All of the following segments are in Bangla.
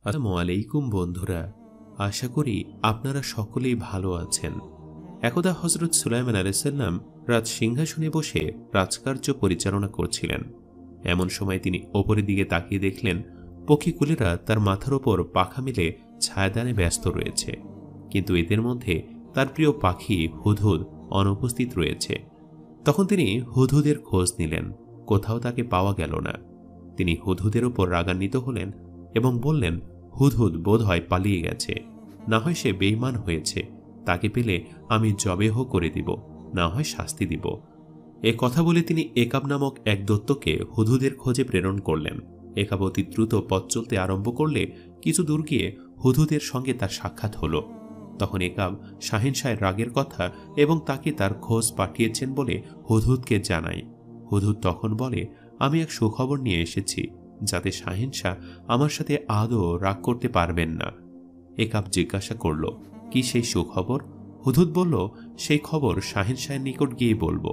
আসসালামু আলাইকুম বন্ধুরা, আশা করি আপনারা সকলেই ভালো আছেন। একদা হযরত সুলাইমান আলাইহিস সালাম রাজ সিংহাসনে বসে রাজকার্য পরিচালনা করছিলেন। এমন সময় তিনি ওপরের দিকে তাকিয়ে দেখলেন পক্ষীকুলেরা তার মাথার ওপর পাখা মেলে ছায়াদানে ব্যস্ত রয়েছে, কিন্তু এদের মধ্যে তার প্রিয় পাখি হুদহুদ অনুপস্থিত রয়েছে। তখন তিনি হুদহুদের খোঁজ নিলেন, কোথাও তাকে পাওয়া গেল না। তিনি হুদহুদের উপর রাগান্বিত হলেন এবং বললেন, হুদহুদ বোধ হয় পালিয়ে গেছে, না হয় সে বেঈমান হয়েছে, তাকে পেলে আমি জবেহ করে দিব, না হয় শাস্তি দিব। এ কথা বলে তিনি একাব নামক এক দৈত্যকে হুদহুদের খোঁজে প্রেরণ করলেন। একাব অতি দ্রুত পথ চলতে আরম্ভ করলে কিছু দূর গিয়ে হুদহুদের সঙ্গে তার সাক্ষাৎ হল। তখন একাব শাহিনশাহের রাগের কথা এবং তাকে তার খোঁজ পাঠিয়েছেন বলে হুদহুদকে জানায়। হুদহুদ তখন বলে, আমি এক সুখবর নিয়ে এসেছি, যাতে শাহিনশাহ আমার সাথে আদৌ রাগ করতে পারবেন না। একাব জিজ্ঞাসা করল, কি সেই সুখবর? হুদহুদ বলল, সেই খবর শাহিনশাহের নিকট গিয়ে বলবো।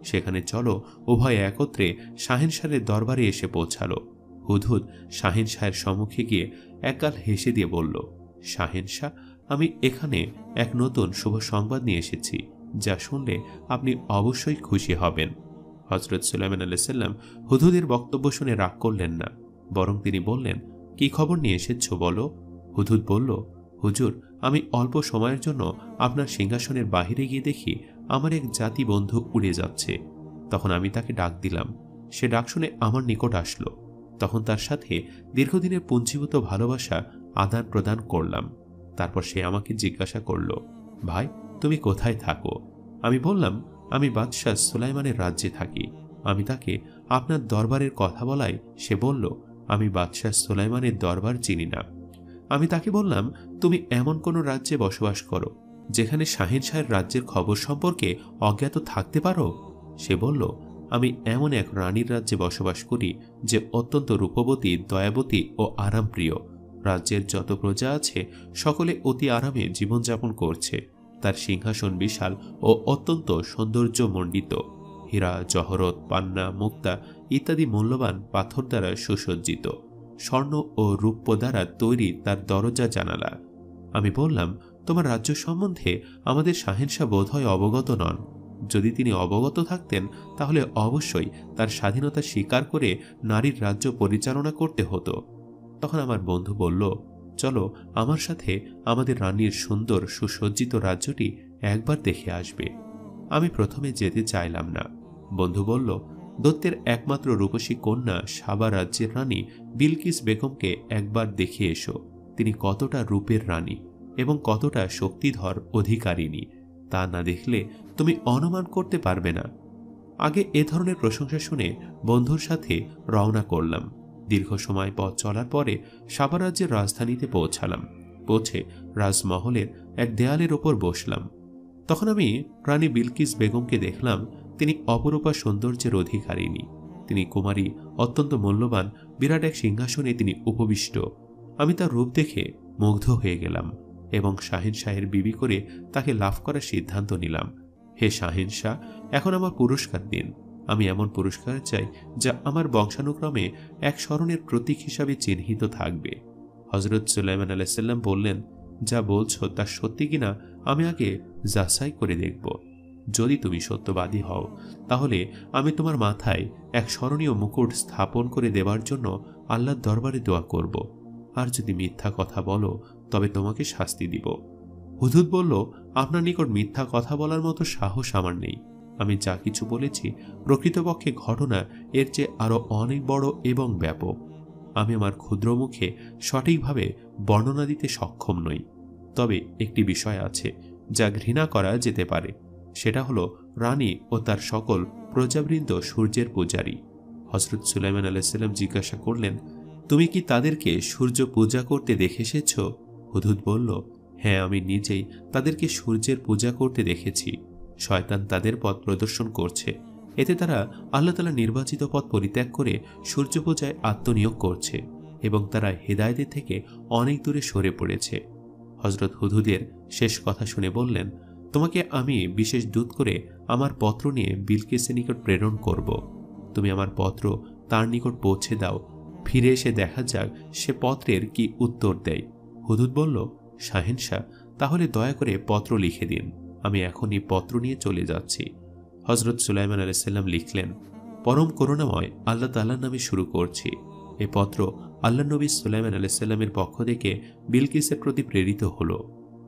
সেখানে চলো। উভয় একত্রে শাহিনশাহের দরবারে এসে পৌঁছালো। হুদহুদ শাহিনশাহের সম্মুখে গিয়ে একগাল হেসে দিয়ে বলল, শাহিনশাহ, আমি এখানে এক নতুন শুভ সংবাদ নিয়ে এসেছি, যা শুনলে আপনি অবশ্যই খুশি হবেন। হযরত সুলাইমান আলাইহিস সালাম হুদহুদের বক্তব্য শুনে রাগ করলেন না, বরং তিনি বললেন, কি খবর নিয়ে এসেছো বলো। হুদহুদ বলল, হুজুর, আমি অল্প সময়ের জন্য আপনার সিংহাসনের বাহিরে গিয়ে দেখি আমার এক জাতি বন্ধু উড়ে যাচ্ছে। তখন আমি তাকে ডাক দিলাম। সে ডাক শুনে আমার নিকট আসলো। তখন তার সাথে দীর্ঘদিনের পুঞ্জীভূত ভালোবাসা আদান প্রদান করলাম। তারপর সে আমাকে জিজ্ঞাসা করল, ভাই, তুমি কোথায় থাকো? আমি বললাম, আমি বাদশাহ সুলাইমানের রাজ্যে থাকি। আমি তাকে আপনার দরবারের কথা বলাই সে বলল, আমি বাদশাহ সুলাইমানের দরবার চিনি না। আমি তাকে বললাম, তুমি এমন কোন রাজ্যে বসবাস করো যেখানে শাহিনশাহের রাজ্যের খবর সম্পর্কে অজ্ঞাত থাকতে পারো? সে বলল, আমি এমন এক রানীর রাজ্যে বসবাস করি যে অত্যন্ত রূপবতী, দয়াবতী ও আরামপ্রিয়। রাজ্যের যত প্রজা আছে সকলে অতি আরামে জীবনযাপন করছে। তার সিংহাসন বিশাল ও অত্যন্ত সৌন্দর্যমণ্ডিত। হীরা, জহরত, পান্না, মুক্তা ইত্যাদি মূল্যবান পাথর দ্বারা সুসজ্জিত। স্বর্ণ ও রূপ্য দ্বারা তৈরি তার দরজা জানালা। আমি বললাম, তোমার রাজ্য সম্বন্ধে আমাদের শাহেনশাহ বোধহয় অবগত নন। যদি তিনি অবগত থাকতেন তাহলে অবশ্যই তার স্বাধীনতা স্বীকার করে নারীর রাজ্য পরিচালনা করতে হতো। তখন আমার বন্ধু বলল, চলো আমার সাথে আমাদের রানীর সুন্দর সুসজ্জিত রাজ্যটি একবার দেখে আসবে। আমি প্রথমে যেতে চাইলাম না। বন্ধু বলল, দত্তের একমাত্র রূপসী কন্যা সাবা রাজ্যের রানী বিলকিস বেগমকে একবার দেখে এসো। তিনি কতটা রূপের রানী এবং কতটা শক্তিধর অধিকারিণী, তা না দেখলে তুমি অনুমান করতে পারবে না। আগে এ ধরনের প্রশংসা শুনে বন্ধুর সাথে রওনা করলাম। দীর্ঘ সময় পথ চলার পরে সাবা রাজ্যের রাজধানীতে পৌঁছালাম। পৌঁছে রাজমহলের এক দেয়ালের ওপর বসলাম। তখন আমি রানী বিলকিস বেগমকে দেখলাম। তিনি অপরূপা সৌন্দর্যের অধিকারিণী। তিনি কুমারী, অত্যন্ত মূল্যবান বিরাট এক সিংহাসনে তিনি উপবিষ্ট। আমি তার রূপ দেখে মুগ্ধ হয়ে গেলাম এবং শাহিনশাহের বিবি করে তাকে লাভ করার সিদ্ধান্ত নিলাম। হে শাহিনশাহ, এখন আমার পুরস্কার দিন। আমি এমন পুরস্কার চাই যা আমার বংশানুক্রমে এক স্মরণের প্রতীক হিসাবে চিহ্নিত থাকবে। হযরত সুলাইমান আলাইহিস সালাম বললেন, যা বলছো তা সত্যি কিনা আমি আগে যাচাই করে দেখব। যদি তুমি সত্যবাদী হও তাহলে আমি তোমার মাথায় এক স্মরণীয় মুকুট স্থাপন করে দেবার জন্য আল্লাহর দরবারে দোয়া করব। আর যদি মিথ্যা কথা বলো তবে তোমাকে শাস্তি দিব। হুদহুদ বলল, আপনার নিকট মিথ্যা কথা বলার মতো সাহস আমার নেই। আমি যা কিছু বলেছি প্রকৃতপক্ষে ঘটনা এর চেয়ে আরো অনেক বড় এবং ব্যাপক। আমি আমার ক্ষুদ্র মুখে সঠিকভাবে বর্ণনা দিতে সক্ষম নই। তবে একটি বিষয় আছে যা ঘৃণা করা যেতে পারে, সেটা হলো রানী ও তার সকল প্রজাবৃন্দ সূর্যের পূজারী। হযরত সুলাইমান আলাইহিস সালাম জিজ্ঞাসা করলেন, তুমি কি তাদেরকে সূর্য পূজা করতে দেখে এসেছ? হুদহুদ বলল, হ্যাঁ, আমি নিজেই তাদেরকে সূর্যের পূজা করতে দেখেছি। শয়তান তাদের পথ প্রদর্শন করছে। এতে তারা আল্লাহ তাআলার নির্বাচিত পথ পরিত্যাগ করে সূর্য পূজায় আত্মনিয়োগ করছে এবং তারা হেদায়েতের থেকে অনেক দূরে সরে পড়েছে। হযরত হুদহুদের শেষ কথা শুনে বললেন, তোমাকে আমি বিশেষ দূত করে আমার পত্র নিয়ে বিলকিসের নিকট প্রেরণ করব। তুমি আমার পত্র তার নিকট পৌঁছে দাও ফিরে এসে দেখা যাক সে পত্রের কি উত্তর দেয়। হুদুদ বলল, শাহেনশাহ, তাহলে দয়া করে পত্র লিখে দিন, আমি এখনই পত্র নিয়ে চলে যাচ্ছি। হজরত সুলাইমান আলাইহিসসালাম লিখলেন, পরম করুণাময় আল্লাহ তাআলার নামে শুরু করছি। এ পত্র আল্লাহ নবী সুলাইমান আলাইহিসসালামের পক্ষ থেকে বিলকিসের প্রতি প্রেরিত হল।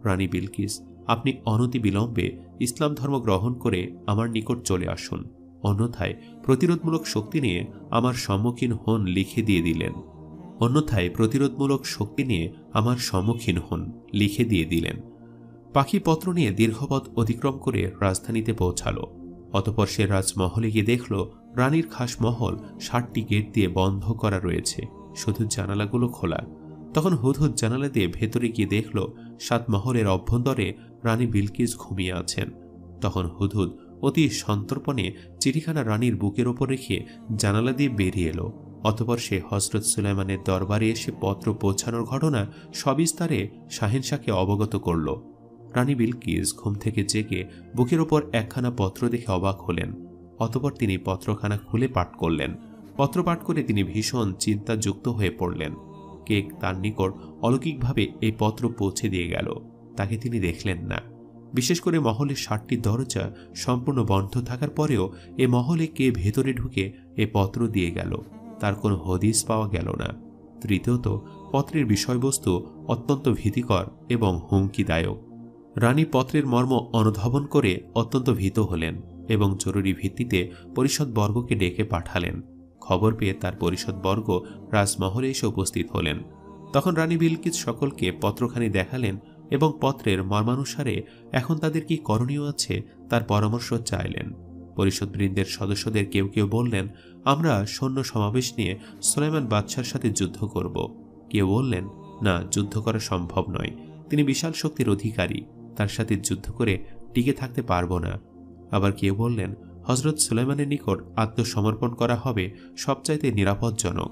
রানী বিলকিস, আপনি অনতি বিলম্বে ইসলাম ধর্ম গ্রহণ করে আমার নিকট চলে আসুন, অন্যথায় প্রতিরোধমূলক শক্তি নিয়ে আমার সম্মুখীন হন লিখে দিয়ে দিলেন। পাখি পত্র নিয়ে দীর্ঘপথ অতিক্রম করে রাজধানীতে পৌঁছাল। অতঃপর সে রাজমহলে গিয়ে দেখল রানীর খাস মহল 7টি গেট দিয়ে বন্ধ করা রয়েছে, শুধু জানালাগুলো খোলা। তখন হুদহুদ জানালা দিয়ে ভেতরে গিয়ে দেখল 7 মহলের অভ্যন্তরে রানী বিলকিস ঘুমিয়ে আছেন। তখন হুদহুদ অতি সন্তর্পণে চিঠিখানা রানীর বুকের ওপর রেখে জানালা দিয়ে বেরিয়ে এলো। অতঃপর সে হযরত সুলাইমানের দরবারে এসে পত্র পৌঁছানোর ঘটনা সবিস্তারে শাহেনশাহকে অবগত করল। রানী বিলকিস ঘুম থেকে জেগে বুকের ওপর একখানা পত্র দেখে অবাক হলেন। অতঃপর তিনি পত্রখানা খুলে পাঠ করলেন। পত্র পাঠ করে তিনি ভীষণ চিন্তাযুক্ত হয়ে পড়লেন। কে তার নিকট অলৌকিকভাবে এই পত্র পৌঁছে দিয়ে গেল, তাকে তিনি দেখলেন না। বিশেষ করে মহলের 7টি দরজা সম্পূর্ণ বন্ধ থাকার পরেও এ মহলে কে ভেতরে ঢুকে এ পত্র দিয়ে গেল, তার কোনো হদিস পাওয়া গেল না। তৃতীয়ত, পত্রের বিষয়বস্তু অত্যন্ত ভীতিকর এবং হুমকিদায়ক। রানী পত্রের মর্ম অনুধাবন করে অত্যন্ত ভীত হলেন এবং জরুরি ভিত্তিতে পরিষদবর্গকে ডেকে পাঠালেন। খবর পেয়ে তার পরিষদবর্গ রাজমহলে এসে উপস্থিত হলেন। তখন রানী বিলকিস সকলকে পত্রখানি দেখালেন এবং পত্রের মর্মানুসারে এখন তাদের কি করণীয় আছে তার পরামর্শ চাইলেন। পরিষদবৃন্দের সদস্যদের কেউ কেউ বললেন, আমরা সৈন্য সমাবেশ নিয়ে সুলাইমান বাদশার সাথে যুদ্ধ করব। কেউ বললেন, না, যুদ্ধ করা সম্ভব নয়, তিনি বিশাল শক্তির অধিকারী, তার সাথে যুদ্ধ করে টিকে থাকতে পারব না। আবার কেউ বললেন, হযরত সুলাইমানের নিকট আত্মসমর্পণ করা হবে সবচাইতে নিরাপদজনক।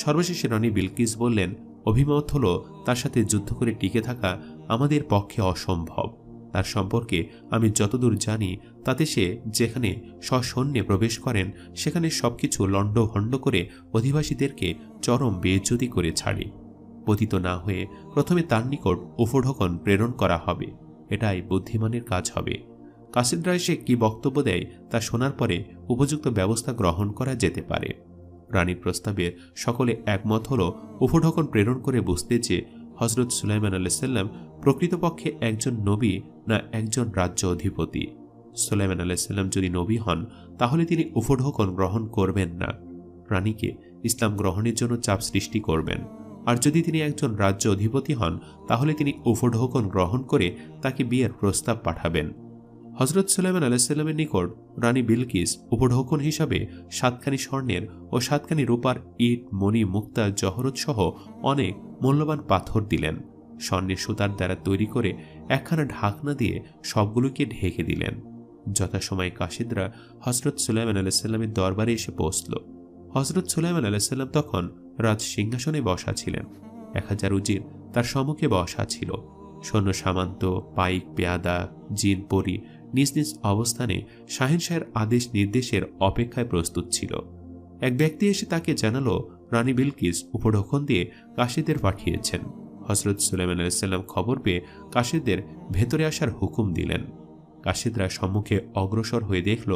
সর্বশেষে রানী বিলকিস বললেন, অভিমত হলো তার সাথে যুদ্ধ করে টিকে থাকা আমাদের পক্ষে অসম্ভব। তার সম্পর্কে আমি যতদূর জানি তাতে সে যেখানে সসৈন্যে প্রবেশ করেন সেখানে সবকিছু লণ্ডভণ্ড করে অধিবাসীদেরকে চরম বেইজ্জতি করে ছাড়ে। পতিত না হয়ে প্রথমে তার নিকট উপঢৌকন প্রেরণ করা হবে, এটাই বুদ্ধিমানের কাজ হবে। কাসিদরা এসে কি বক্তব্য দেয় তা শোনার পরে উপযুক্ত ব্যবস্থা গ্রহণ করা যেতে পারে। রানীর প্রস্তাবে সকলে একমত হল উপঢৌকন প্রেরণ করে বুঝতে যে হযরত সুলাইমান আলাইহিসসালাম প্রকৃতপক্ষে একজন নবী না একজন রাজ্য অধিপতি। সুলাইমান আলাইহিসসালাম যদি নবী হন তাহলে তিনি উপঢৌকন গ্রহণ করবেন না, রানীকে ইসলাম গ্রহণের জন্য চাপ সৃষ্টি করবেন। আর যদি তিনি একজন রাজ্য অধিপতি হন তাহলে তিনি উপঢৌকন গ্রহণ করে তাকে বিয়ের প্রস্তাব পাঠাবেন। হযরত সুলাইমান আলাইহিসসালামের নিকট রানী বিলকিস উপঢৌকন হিসাবে 7খানি স্বর্ণের ও 7খানি রূপার ইট, মণি, মুক্তা, জহরত সহ অনেক মূল্যবান পাথর দিলেন। স্বর্ণের সুতার দ্বারা তৈরি করে একখানা ঢাকনা দিয়ে সবগুলোকে ঢেকে দিলেন। যথাসময়ে কাসিদরা হযরত সুলাইমান আলাইহিসসালামের দরবারে এসে পৌঁছল। হযরত সুলাইমান আলাইহিসসালাম তখন রাজ সিংহাসনে বসা ছিলেন। 1000 উজির তার সম্মুখে বসা ছিল। সৈন্য সামন্ত, পাইক, পেয়াদা, জিন, পরি নিজ নিজ অবস্থানে শাহেনশাহের আদেশ নির্দেশের অপেক্ষায় প্রস্তুত ছিল। এক ব্যক্তি এসে তাকে জানালো রানী বিলকিস উপঢৌকন দিয়ে কাসিদের পাঠিয়েছেন। হযরত সুলাইমান আলাইহিসসালাম খবর পেয়ে কাসিদের ভেতরে আসার হুকুম দিলেন। কাসিদরা সম্মুখে অগ্রসর হয়ে দেখল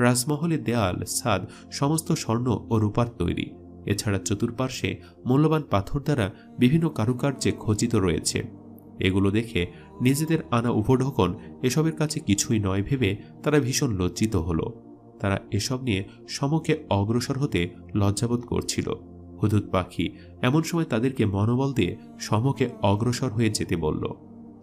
রাজমহলের দেয়াল, ছাদ সমস্ত স্বর্ণ ও রূপার তৈরি। এছাড়া চতুর্পার্শ্বে মূল্যবান পাথর দ্বারা বিভিন্ন কারুকার্যে খচিত রয়েছে। এগুলো দেখে নিজেদের আনা উপঢৌকন এসবের কাছে কিছুই নয় ভেবে তারা ভীষণ লজ্জিত হল। তারা এসব নিয়ে সম্মুখে অগ্রসর হতে লজ্জাবোধ করছিল। হুদহুদ পাখি এমন সময় তাদেরকে মনোবল দিয়ে সম্মুখে অগ্রসর হয়ে যেতে বলল।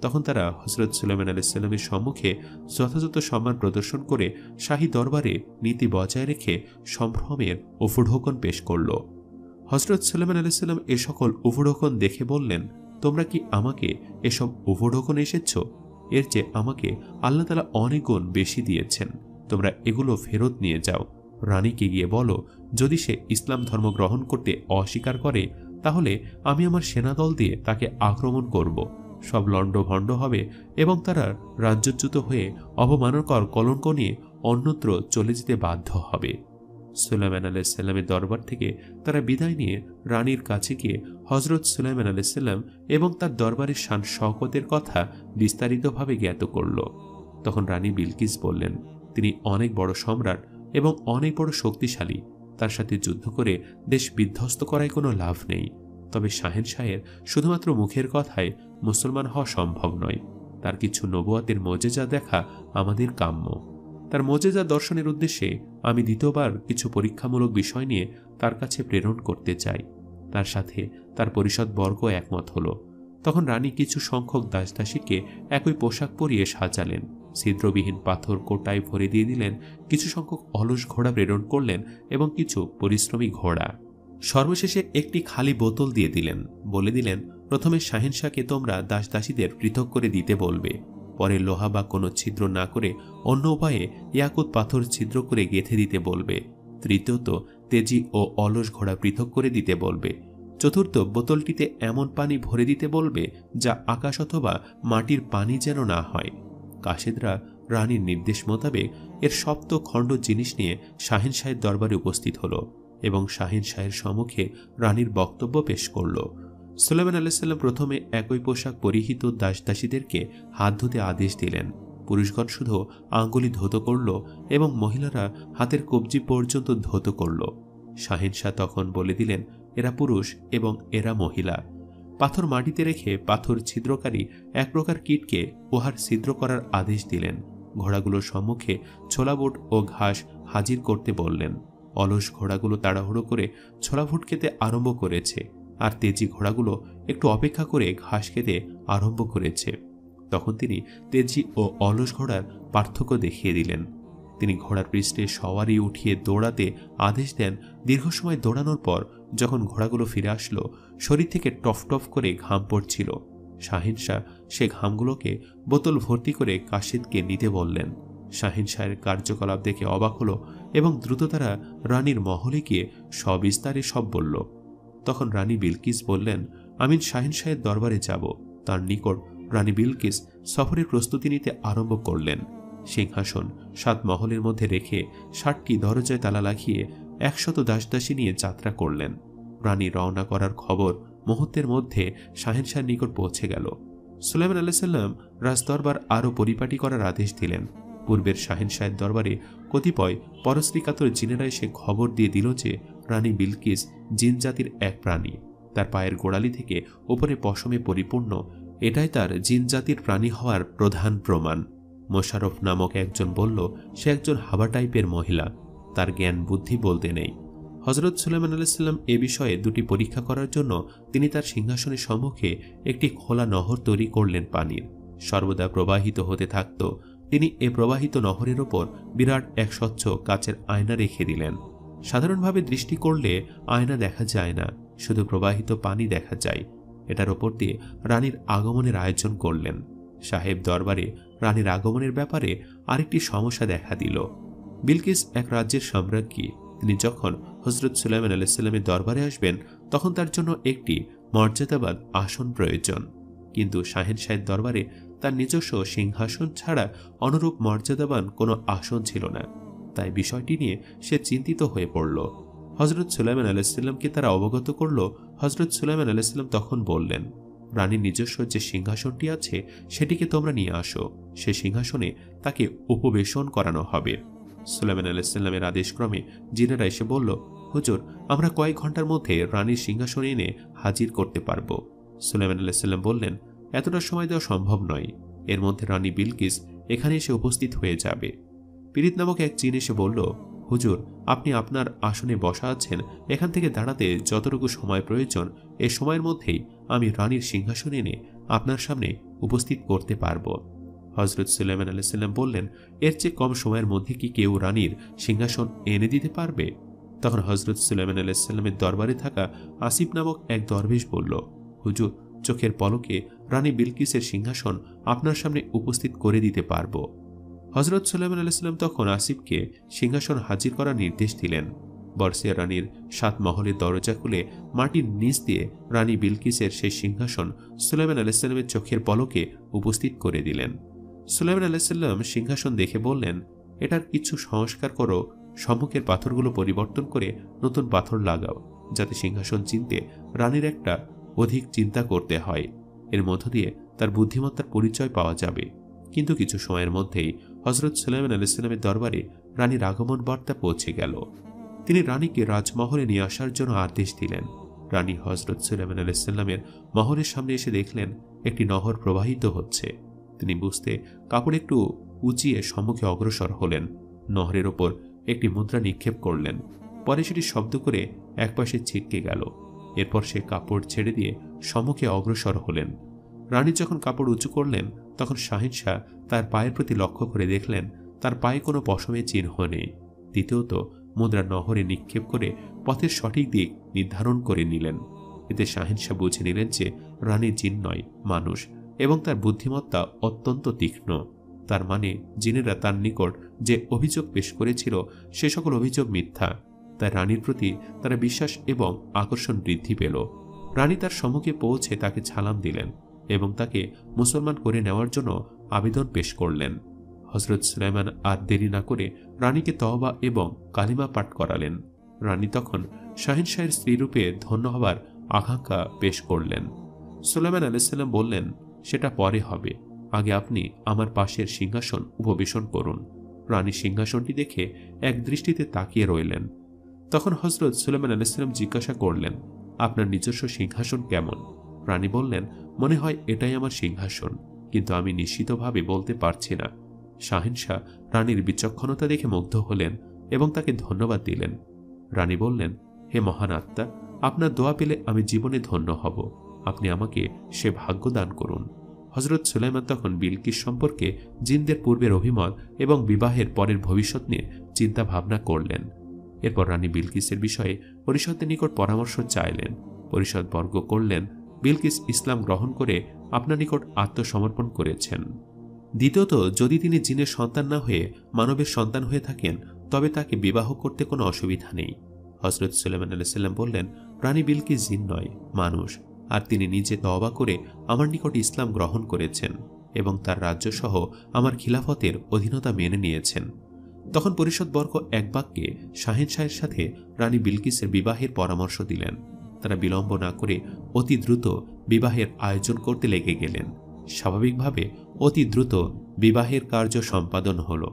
তখন তারা হযরত সুলাইমান আলাইহিসসালামের সম্মুখে যথাযথ সম্মান প্রদর্শন করে শাহী দরবারে নীতি বজায় রেখে সম্ভ্রমের উপঢৌকন পেশ করল। হযরত সুলাইমান আলাইহিসসালাম এ সকল উপঢৌকন দেখে বললেন, তোমরা কি আমাকে এসব উপঢৌকন এসেছ? এর চেয়ে আমাকে আল্লাহ তাআলা অনেক গুণ বেশি দিয়েছেন, তোমরা এগুলো ফেরত নিয়ে যাও। রানীকে গিয়ে বলো, যদি সে ইসলাম ধর্ম গ্রহণ করতে অস্বীকার করে তাহলে আমি আমার সেনাদল দিয়ে তাকে আক্রমণ করব। সব লণ্ডভণ্ড হবে এবং তারা রাজ্যচ্যুত হয়ে অবমাননাকর কলঙ্ক নিয়ে অন্যত্র চলে যেতে বাধ্য হবে। সুলাইমান আলাইহিসসালামের দরবার থেকে তারা বিদায় নিয়ে রানীর কাছে গিয়ে হযরত সুলাইমান আলাইহিসসালাম এবং তার দরবারের শান শওকতের কথা বিস্তারিতভাবে জ্ঞাত করল। তখন রানী বিলকিস বললেন, তিনি অনেক বড় সম্রাট এবং অনেক বড় শক্তিশালী, তার সাথে যুদ্ধ করে দেশ বিধ্বস্ত করায় কোনো লাভ নেই। তবে শাহেনশাহের শুধুমাত্র মুখের কথায় মুসলমান হওয়া সম্ভব নয়, তার কিছু নবুয়াতের মজেজা দেখা আমাদের কাম্য। তার মজেজা দর্শনের উদ্দেশ্যে আমি দ্বিতীয়বার কিছু পরীক্ষামূলক বিষয় নিয়ে তার কাছে প্রেরণ করতে চাই। তার সাথে তার পরিষদবর্গ একমত হল। তখন রানী কিছু সংখ্যক দাসদাসীকে একই পোশাক পরিয়ে সাজালেন, ছিদ্রবিহীন পাথর কোটায় ভরে দিয়ে দিলেন, কিছু সংখ্যক অলস ঘোড়া প্রেরণ করলেন এবং কিছু পরিশ্রমী ঘোড়া। সর্বশেষে একটি খালি বোতল দিয়ে দিলেন, বলে দিলেন, প্রথমে শাহেনশাহকে তোমরা দাসদাসীদের পৃথক করে দিতে বলবে, পরে লোহা বা কোনো ছিদ্র না করে অন্য উপায়ে ইয়াকুত পাথর ছিদ্র করে গেঁথে দিতে বলবে, তৃতীয়ত তেজি ও অলস ঘোড়া পৃথক করে দিতে বলবে, চতুর্থ বোতলটিতে এমন পানি ভরে দিতে বলবে যা আকাশ অথবা মাটির পানি যেন না হয়। কাশেদরা রানীর নির্দেশ মোতাবেক এর সপ্ত খণ্ড জিনিস নিয়ে শাহেনশাহের দরবারে উপস্থিত হল এবং শাহেনশাহের সম্মুখে রানীর বক্তব্য পেশ করল। সুলাইমান আলাইহিসসালাম প্রথমে একই পোশাক পরিহিত দাসদাসীদেরকে হাত ধুতে আদেশ দিলেন। পুরুষগণ শুধু আঙ্গুলি ধৌত করল এবং মহিলারা হাতের কবজি পর্যন্ত ধৌত করল। শাহেনশাহ তখন বলে দিলেন, এরা পুরুষ এবং এরা মহিলা। পাথর মাটিতে রেখে পাথর ছিদ্রকারী এক প্রকার কীটকে উহার ছিদ্র করার আদেশ দিলেন। ঘোড়াগুলোর সম্মুখে ছোলা বুট ও ঘাস হাজির করতে বললেন। অলস ঘোড়াগুলো তাড়াহুড়ো করে ছোলা বুট খেতে আরম্ভ করেছে, আর তেজি ঘোড়াগুলো একটু অপেক্ষা করে ঘাস খেতে আরম্ভ করেছে। তখন তিনি তেজি ও অলস ঘোড়ার পার্থক্য দেখিয়ে দিলেন। তিনি ঘোড়ার পৃষ্ঠে সওয়ারি উঠিয়ে দৌড়াতে আদেশ দেন। দীর্ঘ সময় দৌড়ানোর পর যখন ঘোড়াগুলো ফিরে আসলো, শরীর থেকে টফ টফ করে ঘাম পড়ছিল। শাহেনশাহ সে ঘামগুলোকে বোতল ভর্তি করে কাশেদকে নিতে বললেন। শাহেনশাহের কার্যকলাপ দেখে অবাক হলো এবং দ্রুত তারা রানীর মহলে গিয়ে সবিস্তারে সব বলল। তখন রানী বিলকিস বললেন, আমি শাহেনশাহের দরবারে যাব। তার নিকট রানী বিলকিস সফরের প্রস্তুতি নিতে আরম্ভ করলেন। সিংহাসন 7 মহলের মধ্যে রেখে 7টি দরজায় তালা লাগিয়ে 100 দাসদাসী নিয়ে যাত্রা করলেন। রানী রওনা করার খবর মুহূর্তের মধ্যে শাহেনশাহের নিকট পৌঁছে গেল। সুলাইমান আলাইহিসসালাম রাজদরবার আরও পরিপাটি করার আদেশ দিলেন। পূর্বের শাহেনশাহের দরবারে কতিপয় পরশ্রীকাতর জিনেরা এসে খবর দিয়ে দিল যে রানী বিলকিস জিন জাতির এক প্রাণী, তার পায়ের গোড়ালি থেকে উপরে পশমে পরিপূর্ণ। এটাই তার জিন জাতির প্রাণী হওয়ার প্রধান প্রমাণ। মোশারফ নামক একজন বলল, সে একজন হাবা টাইপের মহিলা, তার জ্ঞান বুদ্ধি বলতে নেই। হযরত সুলাইমান আলাইহিসসালাম এ বিষয়ে দুটি পরীক্ষা করার জন্য তিনি তার সিংহাসনের সম্মুখে একটি খোলা নহর তৈরি করলেন পানির, সর্বদা প্রবাহিত হতে থাকত। তিনি এ প্রবাহিত নহরের ওপর বিরাট এক স্বচ্ছ কাচের আয়না রেখে দিলেন। সাধারণভাবে দৃষ্টি করলে আয়না দেখা যায় না, শুধু প্রবাহিত পানি দেখা যায়। এটার ওপর দিয়ে রানীর আগমনের আয়োজন করলেন। সাহেব দরবারে রানীর আগমনের ব্যাপারে আরেকটি সমস্যা দেখা দিল। বিলকিস এক রাজ্যের সম্রাজ্ঞী। তিনি যখন হযরত সুলাইমান আলাইহিসসালামের দরবারে আসবেন তখন তার জন্য একটি মর্যাদাবান আসন প্রয়োজন, কিন্তু শাহেনশাহের দরবারে তার নিজস্ব সিংহাসন ছাড়া অনুরূপ মর্যাদাবান কোনো আসন ছিল না। তাই বিষয়টি নিয়ে সে চিন্তিত হয়ে পড়ল। হযরত সুলাইমান আলাইহিসসালামকে তারা অবগত করল। হযরত সুলাইমান আলাইহিসসালাম তখন বললেন, রানীর নিজস্ব যে সিংহাসনটি আছে সেটিকে তোমরা নিয়ে আসো, সে সিংহাসনে তাকে উপবেশন করানো হবে। সুলাইমান আলাইহিসসালামের আদেশক্রমে জিনেরা এসে বলল, হুজুর, আমরা কয়েক ঘন্টার মধ্যে রানীর সিংহাসনে এনে হাজির করতে পারব। সুলাইমান আলাইহিসসালাম বললেন, এতটা সময় দেওয়া সম্ভব নয়, এর মধ্যে রানী বিলকিস এখানে এসে উপস্থিত হয়ে যাবে। পীরিত নামক এক জিন এসে বলল, হুজুর, আপনি আপনার আসনে বসা আছেন, এখান থেকে দাঁড়াতে যতটুকু সময় প্রয়োজন এ সময়ের মধ্যেই আমি রানীর সিংহাসন এনে আপনার সামনে উপস্থিত করতে পারব। হযরত সুলাইমান আলাইহিসসালাম বললেন, এর চেয়ে কম সময়ের মধ্যে কি কেউ রানীর সিংহাসন এনে দিতে পারবে? তখন হযরত সুলাইমান আলাইহিসসালামের দরবারে থাকা আসিফ নামক এক দরবেশ বলল, হুজুর, চোখের পলকে রানী বিলকিসের সিংহাসন আপনার সামনে উপস্থিত করে দিতে পারব। হযরত সুলাইমান আলাইহিসসালাম তখন আসিফকে সিংহাসন হাজির করার নির্দেশ দিলেন। বর্ষিয়া রানীর 7 মহলের দরজা খুলে মাটির নিচ দিয়ে রানী বিলকিসের সেই সিংহাসন সুলাইমান আলাইহিসসালামের চোখের পলকে উপস্থিত করে দিলেন। সুলাইমান আলাইহিসসালাম সিংহাসন দেখে বললেন, এটার কিছু সংস্কার করো, সম্মুখের পাথরগুলো পরিবর্তন করে নতুন পাথর লাগাও, যাতে সিংহাসন চিনতে রানীর একটা অধিক চিন্তা করতে হয়। এর মধ্য দিয়ে তার বুদ্ধিমত্তার পরিচয় পাওয়া যাবে। কিন্তু কিছু সময়ের মধ্যেই হযরত সুলাইমান আলাইহিস সালামের দরবারে রানীর আগমন বার্তা পৌঁছে গেল। তিনি রানীকে রাজমহলে নিয়ে আসার জন্য আদেশ দিলেন। রানী হযরত সুলাইমান আলাইহিস সালামের মহলের সামনে এসে দেখলেন একটি নহর প্রবাহিত হচ্ছে। তিনি বুঝতে কাপড় একটু উঁচিয়ে সম্মুখে অগ্রসর হলেন, নহরের ওপর একটি মুদ্রা নিক্ষেপ করলেন। পরে সেটি শব্দ করে একপাশে ছিটকে গেল। এরপর সে কাপড় ছেড়ে দিয়ে সম্মুখে অগ্রসর হলেন। রানী যখন কাপড় উঁচু করলেন, তখন শাহিনশাহ তার পায়ের প্রতি লক্ষ্য করে দেখলেন তার পায়ে কোনো পশমের চিহ্ন নেই। দ্বিতীয়ত মুদ্রা নহরে নিক্ষেপ করে পথের সঠিক দিক নির্ধারণ করে নিলেন। এতে শাহিনশাহ বুঝে নিলেন যে রানী জিন নয়, মানুষ, এবং তার বুদ্ধিমত্তা অত্যন্ত তীক্ষ্ণ। তার মানে জিনেরা তার নিকট যে অভিযোগ পেশ করেছিল সে সকল অভিযোগ মিথ্যা। তাই রানীর প্রতি তারা বিশ্বাস এবং আকর্ষণ বৃদ্ধি পেল। রানী তার সম্মুখে পৌঁছে তাকে সালাম দিলেন এবং তাকে মুসলমান করে নেওয়ার জন্য আবেদন পেশ করলেন। হযরত সুলাইমান আর দেরি না করে রানীকে তওবা এবং কালিমা পাঠ করালেন। রানী তখন শাহিনশাহের স্ত্রীরূপে ধন্য হবার আকাঙ্ক্ষা পেশ করলেন। সুলাইমান আলাইহিস সালাম বললেন, সেটা পরে হবে, আগে আপনি আমার পাশের সিংহাসন উপবেশন করুন। রানী সিংহাসনটি দেখে এক দৃষ্টিতে তাকিয়ে রইলেন। তখন হযরত সুলাইমান আলাইহিস সালাম জিজ্ঞাসা করলেন, আপনার নিজস্ব সিংহাসন কেমন? রানী বললেন, মনে হয় এটাই আমার সিংহাসন, কিন্তু আমি নিশ্চিতভাবে বলতে পারছি না। শাহিনশাহ রানীর বিচক্ষণতা দেখে মুগ্ধ হলেন এবং তাকে ধন্যবাদ দিলেন। রানী বললেন, হে মহান আত্মা, আপনার দোয়া পেলে আমি জীবনে ধন্য হব। আপনি আমাকে সে ভাগ্য দান করুন। হযরত সুলাইমান তখন বিলকিস সম্পর্কে জিনদের পূর্বের অভিমত এবং বিবাহের পরের ভবিষ্যৎ নিয়ে চিন্তা ভাবনা করলেন। এরপর রানী বিলকিসের বিষয়ে পরিষদের নিকট পরামর্শ চাইলেন। পরিষদ বর্গ করলেন, বিলকিস ইসলাম গ্রহণ করে আপনার নিকট আত্মসমর্পণ করেছেন। দ্বিতীয়ত, যদি তিনি জিনের সন্তান না হয়ে মানবের সন্তান হয়ে থাকেন, তবে তাকে বিবাহ করতে কোনো অসুবিধা নেই। হযরত সুলাইমান আলাইহিস সালাম বললেন, রানী বিলকিস জিন নয়, মানুষ, আর তিনি নিজে তওবা করে আমার নিকট ইসলাম গ্রহণ করেছেন এবং তার রাজ্যসহ আমার খিলাফতের অধীনতা মেনে নিয়েছেন। তখন পরিষদবর্গ এক বাক্যে শাহিনশাহের সাথে রানী বিলকিসের বিবাহের পরামর্শ দিলেন। তারা বিলম্ব না করে অতি দ্রুত বিবাহের আয়োজন করতে লেগে গেলেন। স্বাভাবিকভাবে অতি দ্রুত বিবাহের কার্য সম্পাদন হল।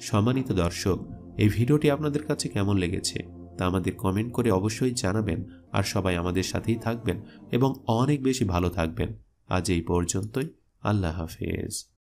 সম্মানিত দর্শক, এই ভিডিওটি আপনাদের কাছে কেমন লেগেছে তা আমাদের কমেন্ট করে অবশ্যই জানাবেন। আর সবাই আমাদের সাথেই থাকবেন এবং অনেক বেশি ভালো থাকবেন। আজ এই পর্যন্তই। আল্লাহ হাফেজ।